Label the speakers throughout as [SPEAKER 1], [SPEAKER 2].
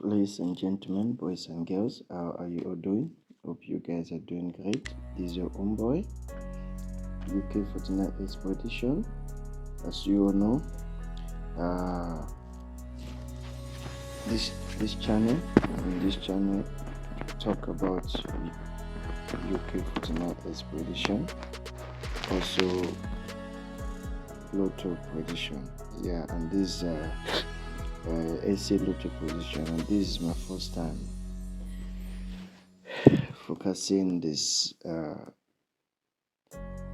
[SPEAKER 1] Ladies and gentlemen, boys and girls, how are you all doing? Hope you guys are doing great. This is your own boy, UK 49 Expedition. As you all know, this channel talk about UK 49 Expedition, also Lotto prediction. Yeah, and this SA Lotto position, and this is my first time focusing this SA.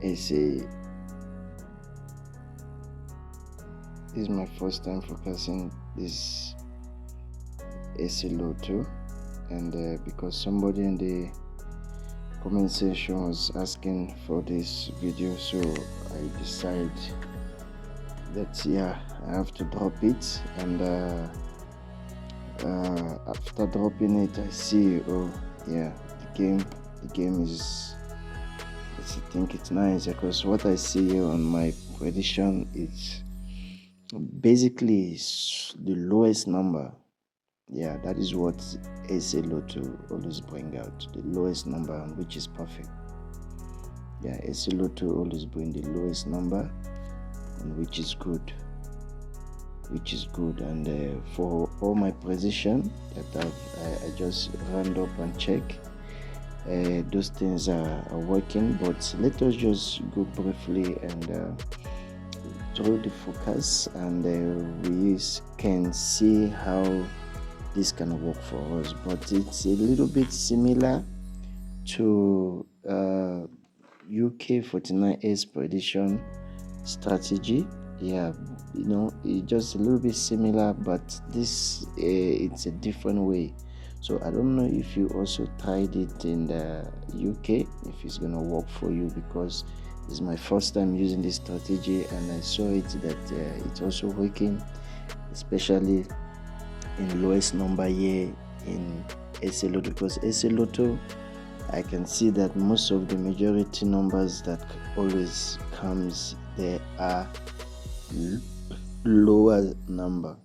[SPEAKER 1] This is my first time focusing this SA Lotto, and because somebody in the comment section was asking for this video, so I decided that I have to drop it. And after dropping it, I see the game is, I think it's nice, because what I see here on my prediction is basically the lowest number. Yeah, that is what SA Lotto always bring out, the lowest number, which is perfect. Yeah, SA Lotto always bring the lowest number, and which is good. And for all my precision that I just round up and check, those things are working. But let us just go briefly and through the focus, and we can see how this can work for us. But it's a little bit similar to UK 49's prediction strategy. Yeah, it's just a little bit similar, but this it's a different way. So I don't know if you also tried it in the UK, if it's gonna work for you, because it's my first time using this strategy, and I saw it that it's also working, especially in lowest number here in SA Lotto, because SA Lotto, I can see that most of the majority numbers that always comes there are lower numbers.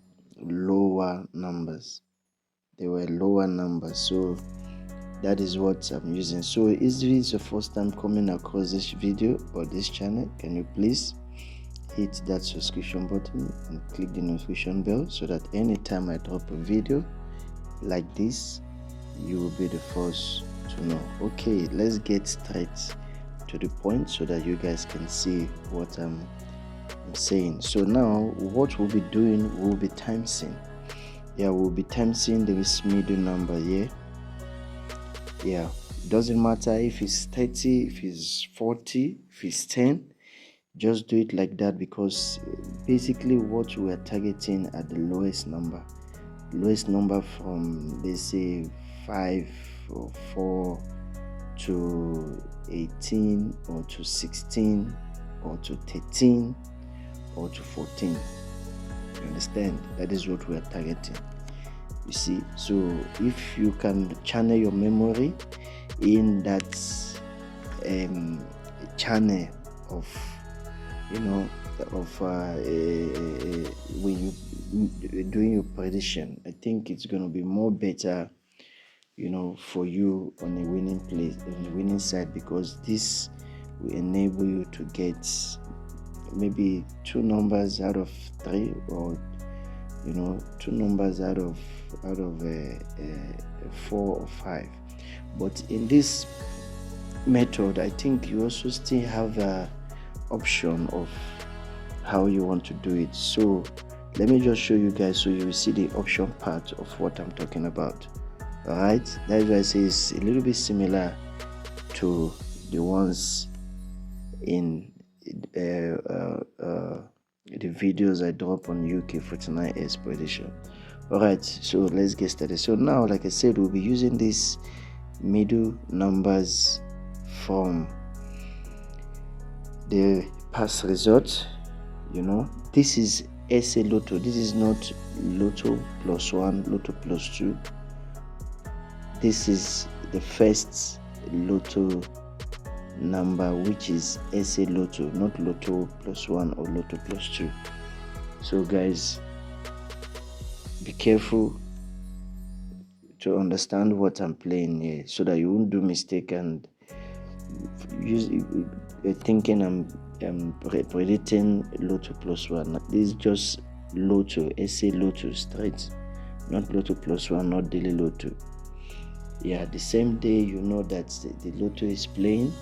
[SPEAKER 1] They were lower numbers, so that is what I'm using. So if it's your first time coming across this video or this channel, can you please hit that subscription button and click the notification bell, so that anytime I drop a video like this, you will be the first to know. Okay, let's get straight to the point so that you guys can see what I'm saying. So now what we'll be doing, we'll be timesing. We'll be timesing this middle number here. Doesn't matter if it's 30, if it's 40, if it's 10, just do it like that, because basically what we are targeting at the lowest number from, let's say, 5 or 4 to 18 or to 16 or to 13 or to 14. You understand? That is what we are targeting, you see. So if you can channel your memory in that channel of when you doing your prediction, I think it's going to be more better, for you on a winning place, on the winning side, because this will enable you to get maybe 2 numbers out of 3, or 2 numbers out of 4 or 5. But in this method, I think you also still have a option of how you want to do it. So let me just show you guys, so you will see the option part of what I'm talking about. All right, that's why I say it's a little bit similar to the ones in the videos I drop on UK 49 Expedition. All right, so let's get started. So now, like I said, we'll be using these middle numbers from the past result. This is SA Lotto. This is not Lotto plus 1, Lotto plus 2. This is the first Lotto number, which is SA Lotto, not Lotto plus 1 or Lotto plus 2. So guys, be careful to understand what I'm playing here, so that you won't do mistake and use thinking I'm predicting Lotto plus one. This is just Lotto, SA Lotto straight, not Lotto plus one, not daily Lotto. Yeah, the same day you know that the Lotto is playing,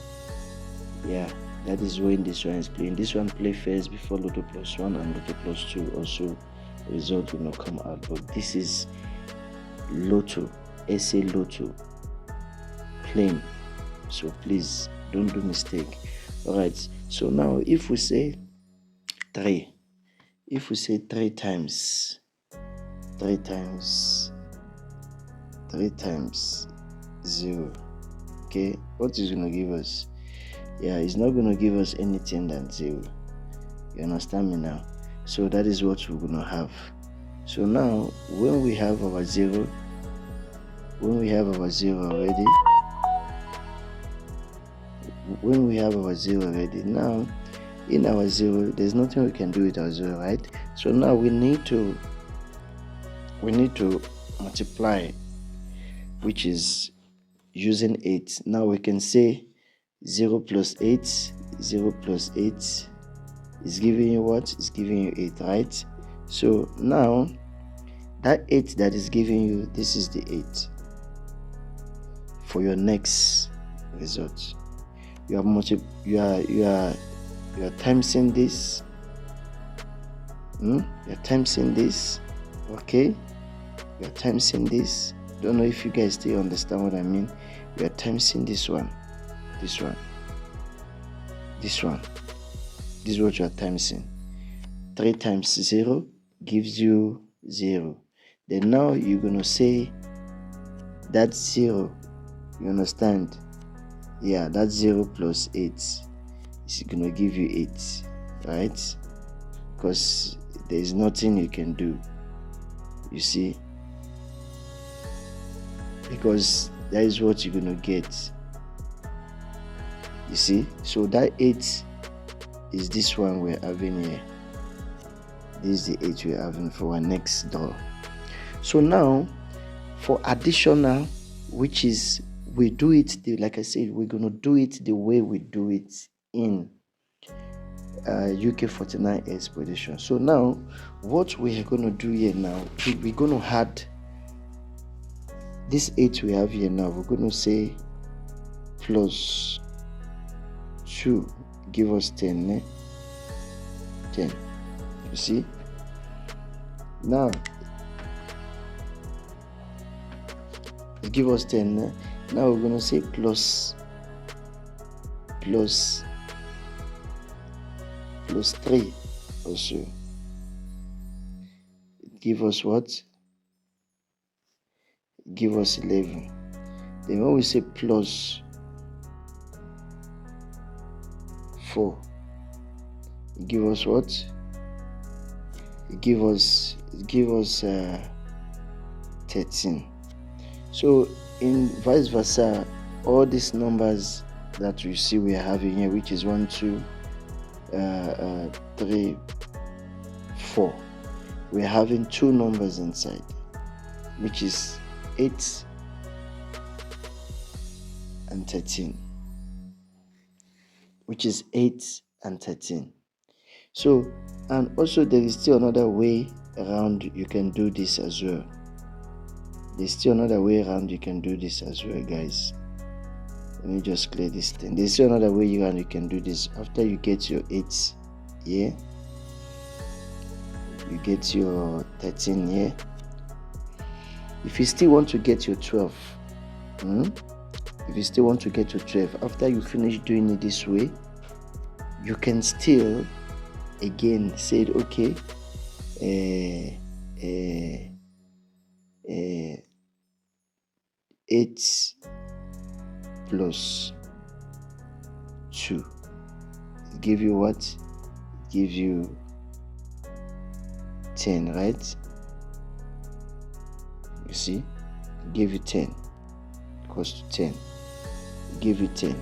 [SPEAKER 1] yeah, that is when this one is playing. This one play first before Lotto plus one, and Lotto plus two also result will not come out. But this is Lotto, SA Lotto playing, so please don't do mistake. All right, so now if we say 3 times 0, okay, what is going to give us? Yeah, it's not going to give us anything than 0. You understand me now? So that is what we're going to have. So now when we have our 0 already, now in our 0 there's nothing we can do with our 0, right? So now we need to multiply, which is using 8. Now we can say 0 plus 8 is giving you what? It's giving you 8, right? So now that 8 that is giving you, this is the 8 for your next result. You are timesing this. You're timesing this. Okay, you're timesing this. Don't know if you guys still understand what I mean. You're timesing this one. This is what you're timesing. 3 times 0 gives you 0. Then now you're gonna say that 0. You understand? Yeah, that 0 plus 8 is gonna give you 8, right? Because there is nothing you can do, you see, because that is what you're gonna get, you see. So that 8 is this one we're having here. This is the 8 we're having for our next draw. So now for additional, which is we do it like I said, we're gonna do it the way we do it in UK 49 expedition. So now what we are gonna do here now, we're gonna add this 8 we have here now. We're gonna say plus 2 give us 10, 10. You see? Now it give us 10. Now we're gonna say plus 3 also. Give us what? Give us 11. Then when we say plus 4, give us what? Give us 13. So in vice versa, all these numbers that you see we are having here, which is 1, 2, 3, 4, we're having 2 numbers inside, which is 8 and 13, which is 8 and 13. So, and also there is still another way around you can do this as well. There's still another way around you can do this as well, guys. Let me just clear this thing. There's still another way you can do this. After you get your 8 here, you get your 13 here. If you still want to get your 12, after you finish doing it this way, you can still again say, okay, 8 plus 2 give you what? Give you 10, right? You see, give you 10 equals to 10, give you 10.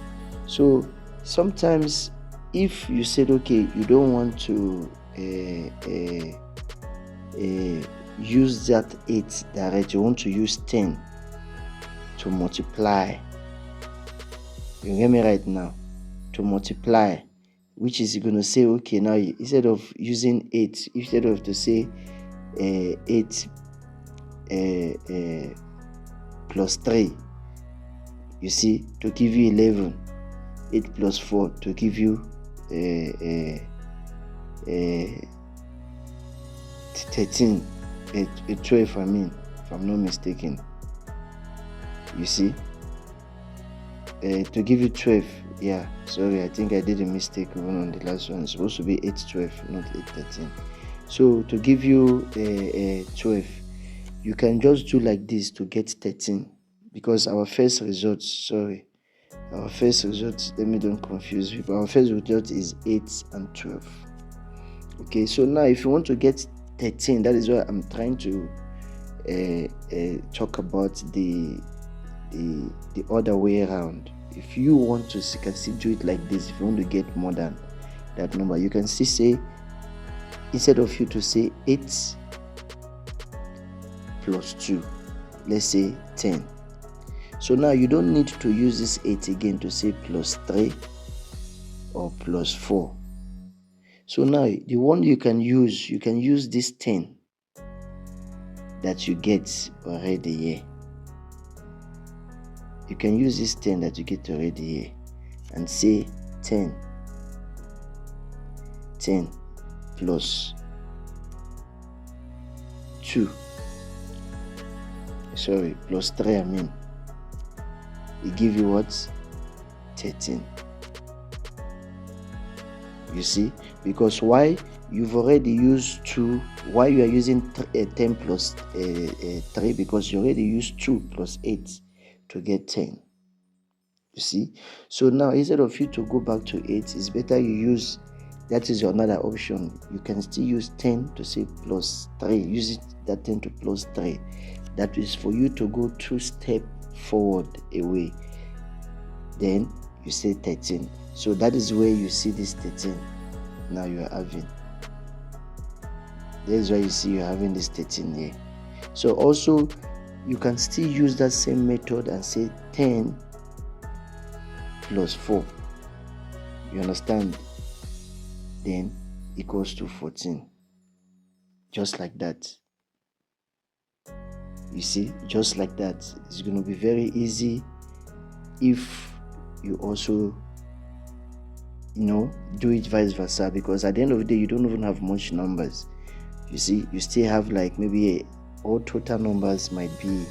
[SPEAKER 1] So sometimes if you said, okay, you don't want to use that 8 direct, you want to use 10 to multiply. You get me right now? To multiply, which is going to say, okay, now instead of using 8, instead of to say 8 plus 3, you see, to give you 11, 8 plus 4 to give you 13, 12, I mean, if I'm not mistaken. You see, to give you 12. Yeah, sorry, I think I did a mistake even on the last one. It's supposed to be 8 12, not 8 13. So to give you 12, you can just do like this to get 13, because our first result, let me don't confuse you, our first result is 8 and 12. Okay, so now if you want to get 13, that is why I'm trying to talk about the other way around. If you want to, you can still do it like this. If you want to get more than that number, you can still say, instead of you to say 8 plus 2, let's say 10. So now you don't need to use this 8 again to say plus 3 or plus 4. So now the one you can use this 10 that you get already here. You can use this 10 that you get already here and say 10 plus 2. Sorry, plus 3, I mean. It give you what? 13. You see? Because why? You've already used 2. Why you are using 10 plus 3? Because you already used 2 plus 8 to get 10. You see? So now instead of you to go back to 8, it's better you use, that is another option. You can still use 10 to say plus 3. Use that 10 to plus 3. That is for you to go 2 steps forward away. Then you say 13. So that is where you see this 13. Now you are having. That is why you see you're having this 13 here. So also you can still use that same method and say 10 plus 4. You understand? Then equals to 14. Just like that. You see, just like that. It's going to be very easy if you also, do it vice versa, because at the end of the day, you don't even have much numbers. You see, you still have like maybe all total numbers might be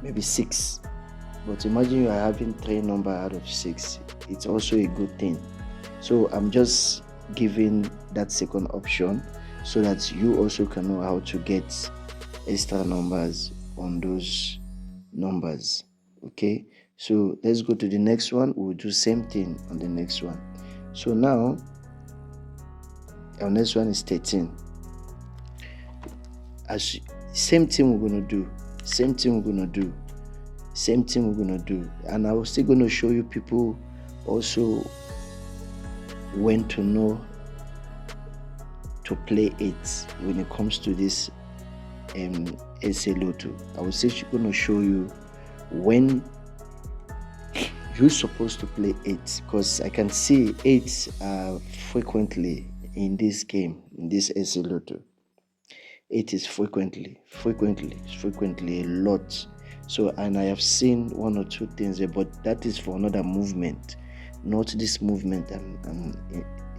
[SPEAKER 1] maybe 6. But imagine you are having 3 numbers out of 6. It's also a good thing. So I'm just giving that second option so that you also can know how to get extra numbers on those numbers. Okay, so let's go to the next one. We'll do same thing on the next one. So now our next one is 13. Same thing we're going to do. And I was still going to show you people also when to know to play it when it comes to this SA Lotto. I was still going to show you when you're supposed to play 8, because I can see 8 frequently in this game, in this SA Lotto. 8 is frequently a lot. So, and I have seen 1 or 2 things there, but that is for another movement, not this movement I'm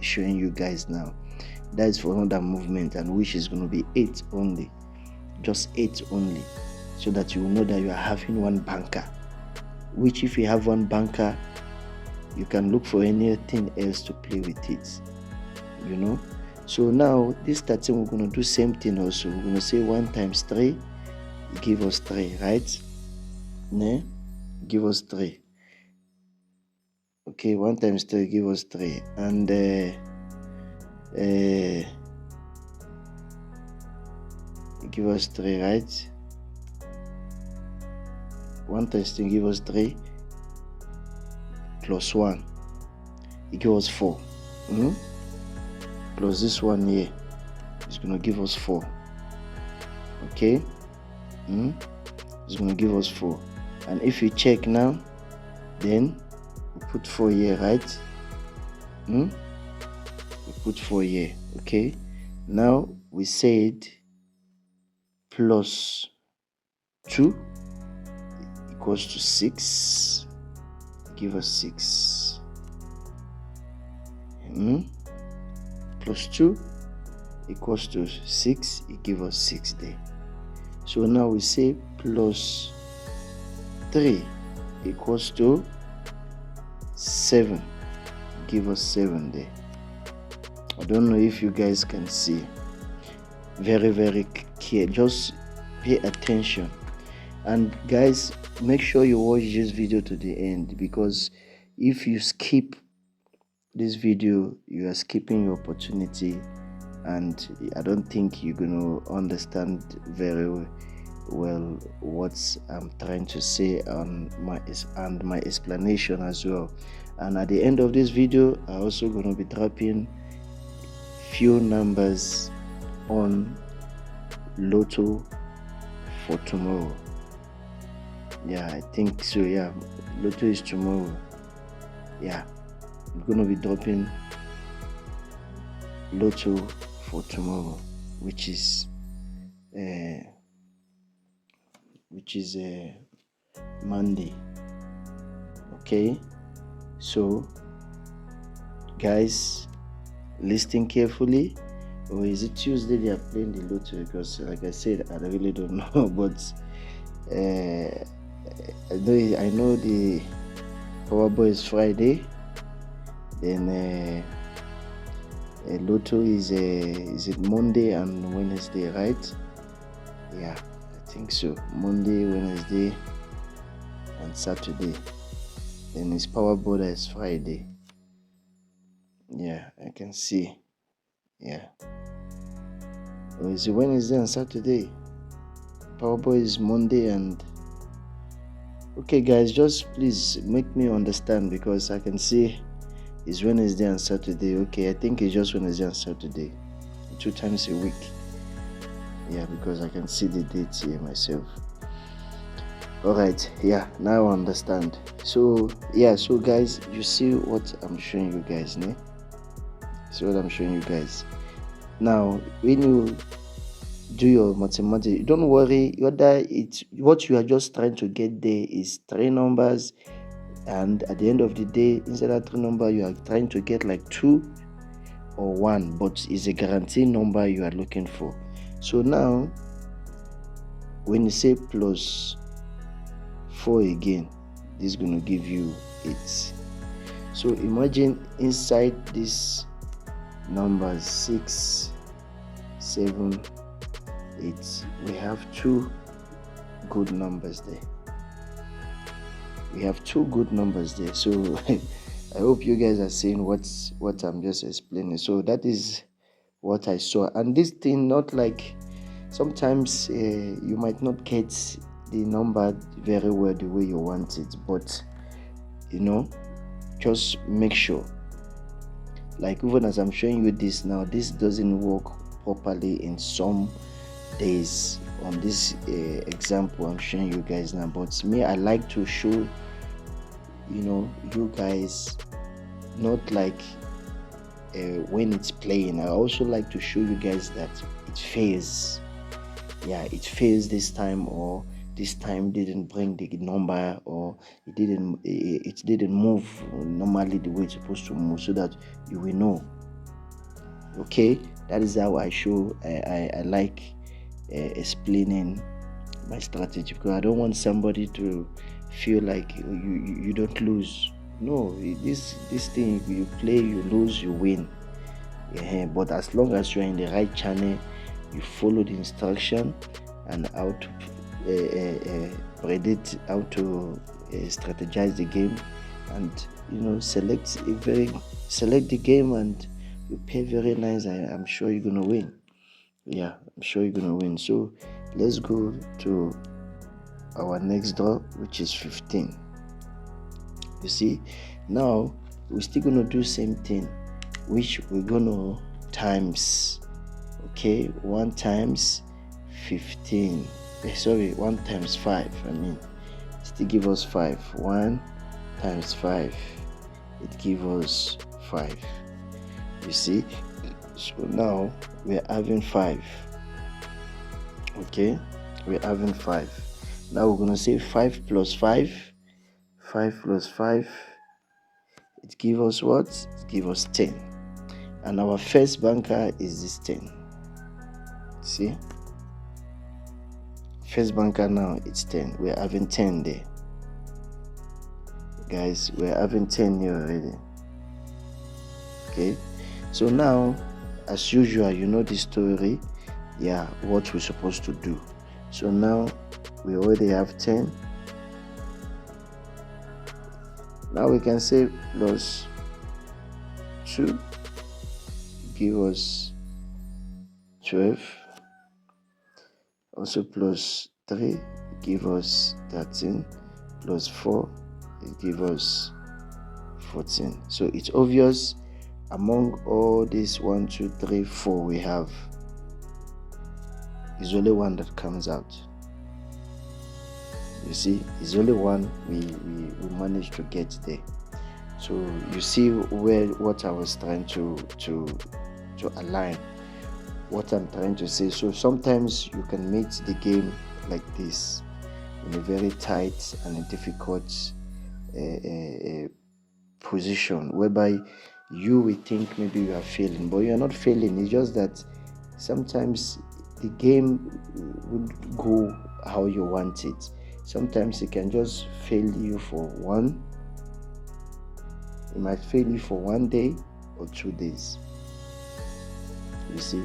[SPEAKER 1] showing you guys now. That is for another movement, and which is going to be 8 only, just 8 only, so that you will know that you are having one banker. Which, if you have one banker, you can look for anything else to play with it. So now this 13, we're going to do same thing also. We're going to say 1 times 3 give us 3, right? Give us 3. Okay, 1 times 3 give us 3, and give us 3, right? 1 times 3 give us 3 plus 1, it gives us 4. Plus this one here is going to give us 4. Okay. It's going to give us 4. And if you check now, then we put 4 here, right? We put 4 here. Okay, now we said plus 2 equals to 6. Give us 6. Plus 2 equals to 6. It gives us 6 there. So now we say plus 3 equals to 7. Give us 7 there. I don't know if you guys can see. Very, very clear. Just pay attention. And guys, make sure you watch this video to the end, because if you skip this video, you are skipping your opportunity, and I don't think you're gonna understand very well what I'm trying to say and my explanation as well. And at the end of this video, I'm also gonna be dropping few numbers on Lotto for tomorrow. Yeah, I think so. Yeah, Lotto is tomorrow. Yeah, I'm gonna be dropping Lotto for tomorrow, which is Monday. Okay, so guys, listen carefully. Or is it Tuesday they are playing the Lotto? Because like I said, I really don't know. But I know the Powerball is Friday. Then Lotto is it Monday and Wednesday, right? Yeah, I think so. Monday, Wednesday, and Saturday. Then it's Powerball that is Friday. Yeah, I can see. Yeah. Or is it Wednesday and Saturday? Powerball is Monday and... Okay guys, just please make me understand, because I can see it's Wednesday and Saturday. Okay, I think it's just Wednesday and Saturday, 2 times a week. Yeah, because I can see the dates here myself. Alright, yeah, now I understand. So yeah, so guys, you see what I'm showing you guys, ne? See what I'm showing you guys. Now, when you do your mathematics, don't worry whether it's what you are just trying to get there is 3 numbers, and at the end of the day, instead of 3 numbers, you are trying to get like 2 or 1, but it's a guaranteed number you are looking for. So now, when you say plus 4 again, this is going to give you 8. So imagine inside this numbers 6, 7, 8, we have 2 good numbers there. We have 2 good numbers there. So I hope you guys are seeing what I'm just explaining. So that is what I saw. And this thing, not like sometimes you might not get the number very well the way you want it, but you know, just make sure. Like even as I'm showing you this now, this doesn't work properly in some days on this example I'm showing you guys now. But me, I like to show you guys, not like when it's playing. I also like to show you guys that it fails. Yeah, it fails this time, or this time didn't bring the number, or it didn't move normally the way it's supposed to move, so that you will know. Okay, that is how I show. I like explaining my strategy, because I don't want somebody to feel like you don't lose. No, this thing, you play, you lose, you win. Yeah, but as long as you're in the right channel, you follow the instruction and how to predict, how to strategize the game, and select the game, and you play very nice. I'm sure you're gonna win. Yeah, I'm sure you're gonna win. So let's go to our next draw, which is 15. You see, now we're still gonna do same thing, which we're gonna times. Okay, 1 times 15. sorry, 1 times 5, I mean, still give us 5. 1 times 5, it gives us 5. You see, so now we're having 5. Okay, we're having 5. Now we're gonna say 5 plus 5. 5 plus 5, it gives us what? It gives us 10. And our first banker is this 10. See, first banker now it's 10. We're having 10 there, guys. We're having 10 here already. Okay, so now, as usual, you know the story. Yeah, what we're supposed to do. So now we already have 10. Now we can say plus 2 give us 12. Also plus 3 give us 13. Plus 4 it gives us 14. So it's obvious among all these 1, 2, 3, 4 we have, is only one that comes out. You see, it's only one we managed to get there. So you see what I was trying to align, what I'm trying to say. So sometimes you can meet the game like this, in a very tight and a difficult position, whereby you will think maybe you are failing, but you are not failing. It's just that sometimes the game would go how you want it. Sometimes it can just fail you for one. It might fail you for 1 day or 2 days. You see,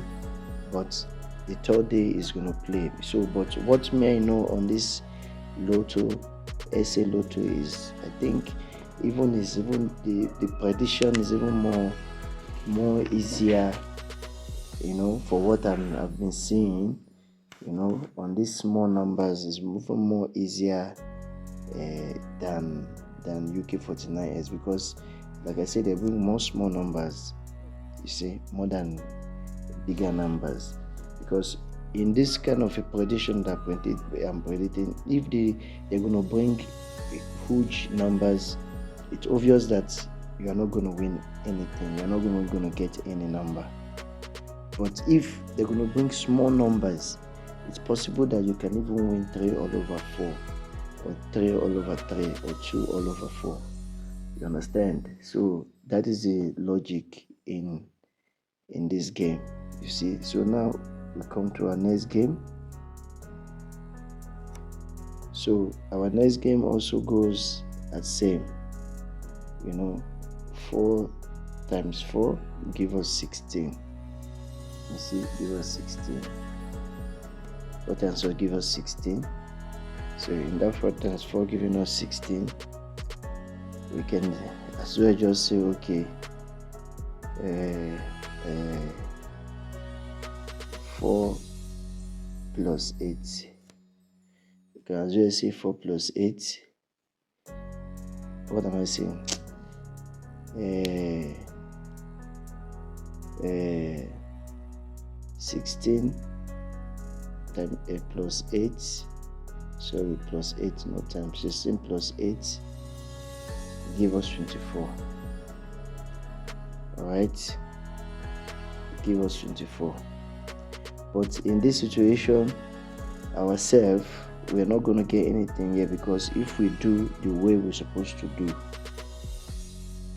[SPEAKER 1] but the third day is going to play. So, but what may I know on this Lotto, SA Lotto, is I think even the prediction is even more easier, you know, for what I've been seeing, you know, on these small numbers is even more easier than UK49s, because like I said, they bring more small numbers, you see, more than bigger numbers. Because in this kind of a prediction that I'm predicting, if they're going to bring huge numbers, it's obvious that you are not going to win anything. You're not going to get any number. But if they're going to bring small numbers, it's possible that you can even win 3 all over 4, or 3 all over 3, or 2 all over 4. You understand? So that is the logic in this game, you see. So now we come to our next game. So our next game also goes at same, you know, 4 times 4 give us 16. You see, give us 16. 4 times 4 give us 16. So in that 4 times 4 giving us 16, we can as well just say, okay, 4 plus 8. You can as well say 4 plus 8. What am I saying? 16 times plus 8. Sorry, plus 8, no times 16 plus 8 give us 24. Alright, give us 24. But in this situation, ourselves, we're not going to get anything here, because if we do the way we're supposed to do,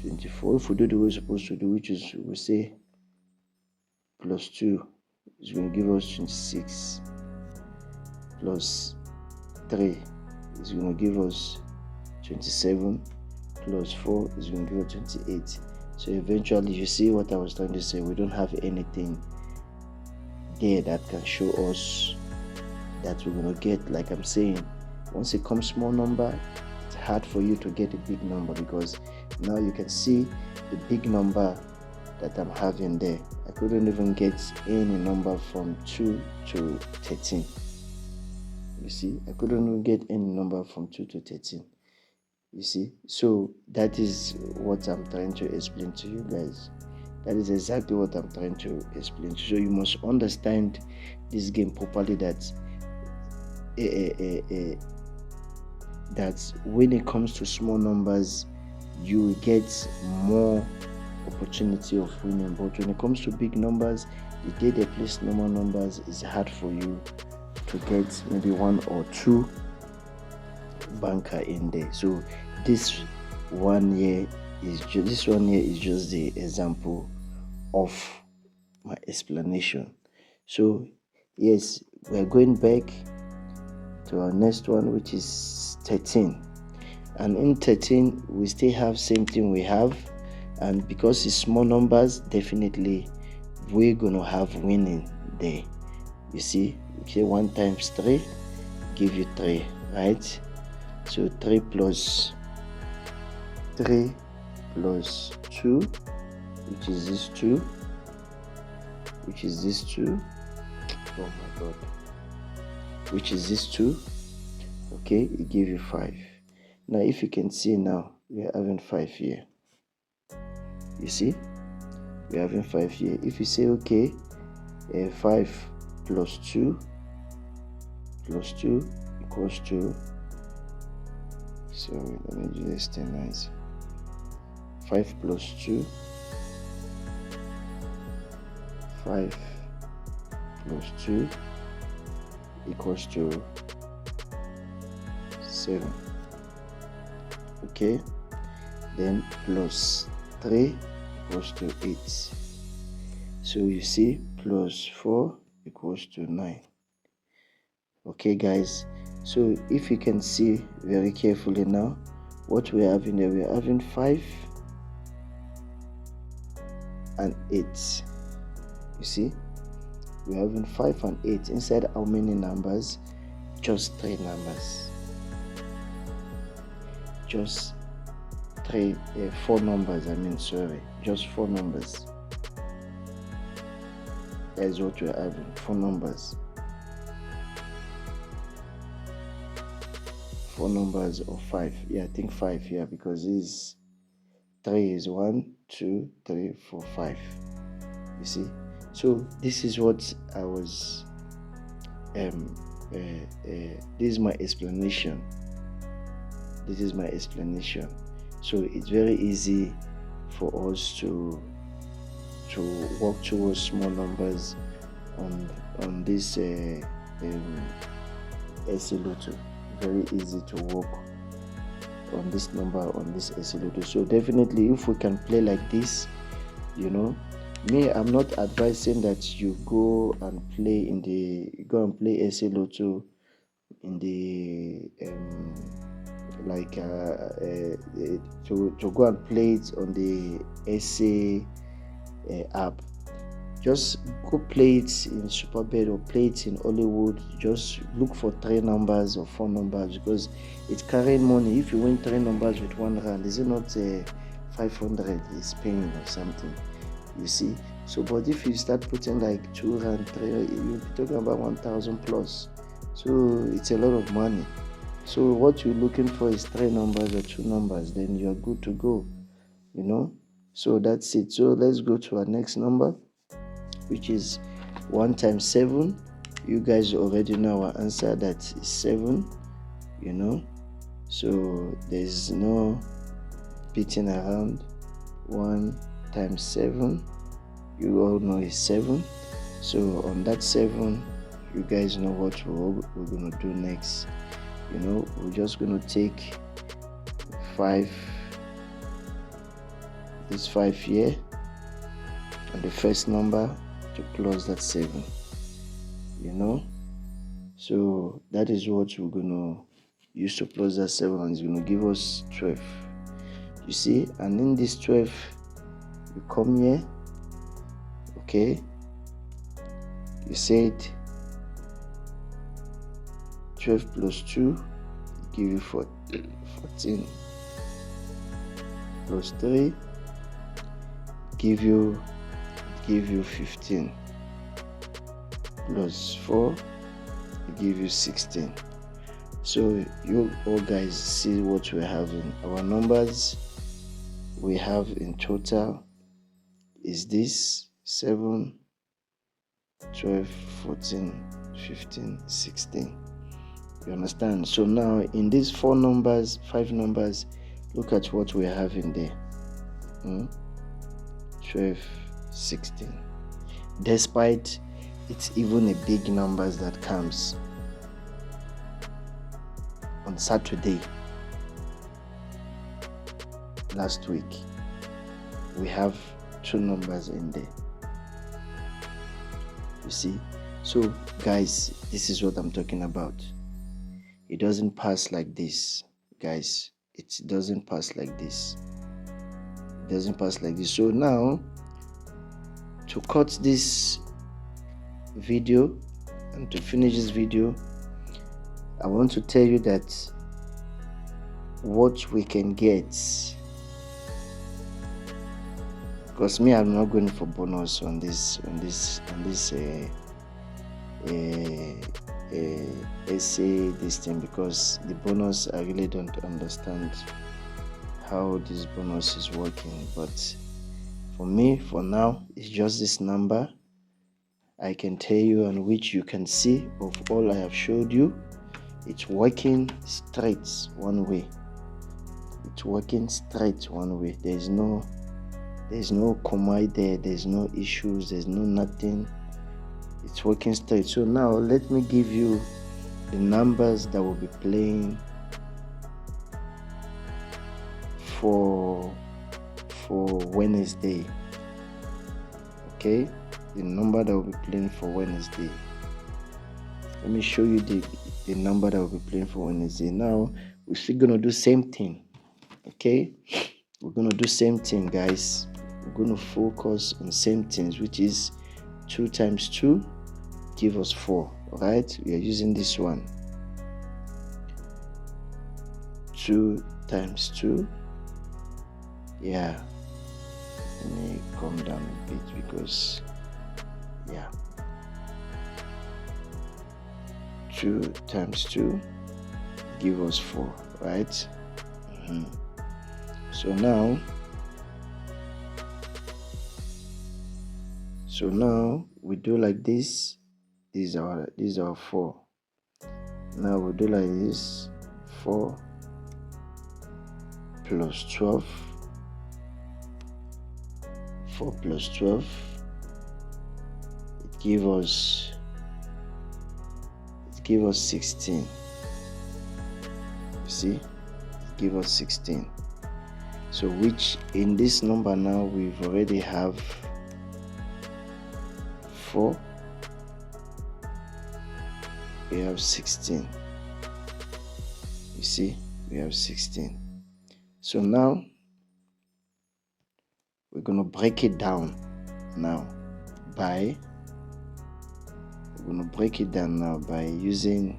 [SPEAKER 1] 24, if we do the way we're supposed to do, which is, we say plus 2 is going to give us 26, plus 3 is going to give us 27, plus 4 is going to give us 28. So eventually, you see what I was trying to say, we don't have anything there that can show us that we're going to get. Like I'm saying, once it comes small number, it's hard for you to get a big number, because now you can see the big number that I'm having there. I couldn't even get any number from 2 to 13. You see, I couldn't even get any number from 2 to 13. You see, so that is what I'm trying to explain to you guys. That is exactly what I'm trying to explain. So you must understand this game properly, that that when it comes to small numbers, you will get more opportunity of winning. But when it comes to big numbers, the day they play normal numbers, it's hard for you to get maybe one or two banker in there. So this one here is just the example of my explanation. So yes, we're going back to our next one, which is 13. And in 13 we still have same thing we have, and because it's small numbers, definitely we're gonna have winning there. You see, okay, 1 times 3 give you 3, right? So 3 plus 2, which is this 2, oh my god, which is this 2, okay, it give you 5. Now if you can see, now we are having 5 here. You see, we're having 5 here. If you say okay, 5 plus 2 equals to, sorry, let me do this thing nice. 5 plus 2, 5 plus 2 equals to 7. Okay, then plus 3 equals to 8. So you see, plus 4 equals to 9. Okay guys, so if you can see very carefully now, what we're having there, we're having 5 and 8. You see, we're having 5 and 8 inside how many numbers? Just 3 numbers. Just 4 numbers, just 4 numbers. That's what we're having, 4 numbers. 4 numbers or 5, yeah, I think 5 here, because this 3 is 1, 2, 3, 4, 5. You see, so this is what I was this is my explanation. So it's very easy for us to work towards small numbers on this SA Lotto. Very easy to work on this number on this SA Lotto. So definitely, if we can play like this, I'm not advising that you go and play SA Lotto in the to go and play it on the SA app. Just go play it in Superbet or play it in Hollywood. Just look for 3 numbers or 4 numbers, because it's carrying money. If you win 3 numbers with 1 rand, is it not 500 is paying or something? You see. So but if you start putting like 2 rand, 3, you'll be talking about 1,000 plus. So it's a lot of money. So what you're looking for is 3 numbers or 2 numbers, then you're good to go. So that's it. So let's go to our next number, which is 1 times 7. You guys already know our answer, that is 7. So there's no beating around. 1 times 7, you all know is 7. So on that 7, you guys know what we're gonna do next. We're just gonna take 5, this 5 here, and the first number to plus that 7. So that is what we're gonna use to plus that 7, and it's gonna give us 12. You see, and in this 12, you come here, okay, you said 12 plus 2 give you 14, plus 3 give you 15, plus 4 give you 16. So you all guys see what we're having. Our numbers we have in total is this: 7, 12, 14, 15, 16. You understand? So now in these 5 numbers, look at what we have in there. 12, 16. Despite it's even a big numbers that comes on Saturday last week, we have 2 numbers in there. You see? So guys, this is what I'm talking about. It doesn't pass like this, guys. It doesn't pass like this. It doesn't pass like this. So now, to cut this video and to finish this video, I want to tell you that what we can get, because me, I'm not going for bonus on this SA this thing, because the bonus, I really don't understand how this bonus is working. But for me, for now, it's just this number I can tell you, and which you can see of all I have showed you. It's working straight one way. It's working straight one way. There's no comma there, there's no issues, there's no nothing. It's working straight. So now let me give you the numbers that will be playing for Wednesday. Okay, the number that will be playing for Wednesday. Let me show you the number that will be playing for Wednesday. Now we're still gonna do same thing. Okay, we're gonna do same thing, guys. We're gonna focus on same things, which is 2 times 2 give us 4. Right, we are using this one. 2 times 2. Yeah, let me calm down a bit, because 2 times 2 give us 4, right? So now we do like this. These are 4. Now we do like this. 4 plus 12. 4 plus 12. It gives us 16. You see, it gives us 16. So which in this number now we've already have 4. We have 16. You see, we have 16. So now we're gonna break it down now by using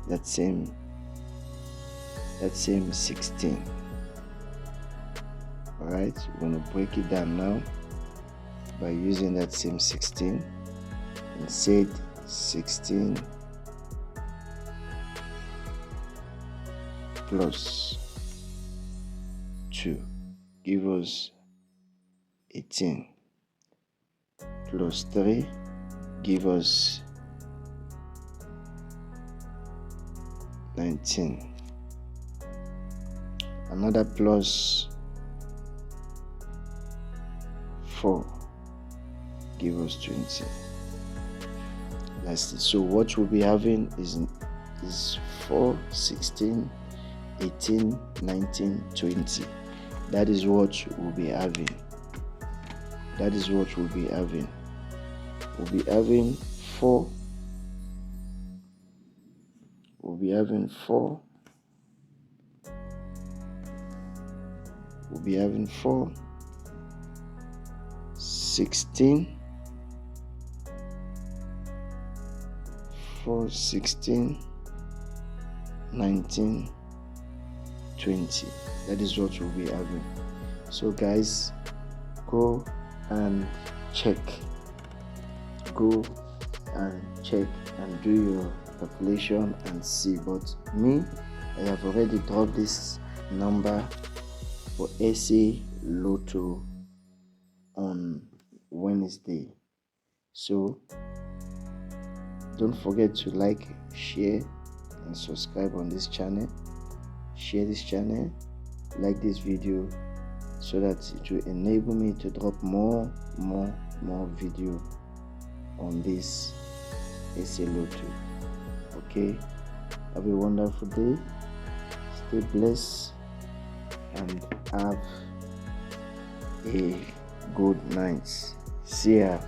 [SPEAKER 1] that same 16. Alright, we're gonna break it down now by using that same 16, and said 16 plus 2 give us 18, plus 3 give us 19, another plus 4 give us 20. That's it. So what we'll be having is 4, 16, 18, 19, 20. That is what we'll be having. We'll be having 4. We'll be having 4. 16. 4, 16, 19, 20. That is what we'll be having. So guys, go and check and do your calculation and see. But me, I have already dropped this number for SA Lotto on Wednesday. So don't forget to like, share, and subscribe on this channel. Share this channel, like this video, so that it will enable me to drop more video on this SA Lotto. Okay, have a wonderful day, stay blessed, and have a good night. See ya.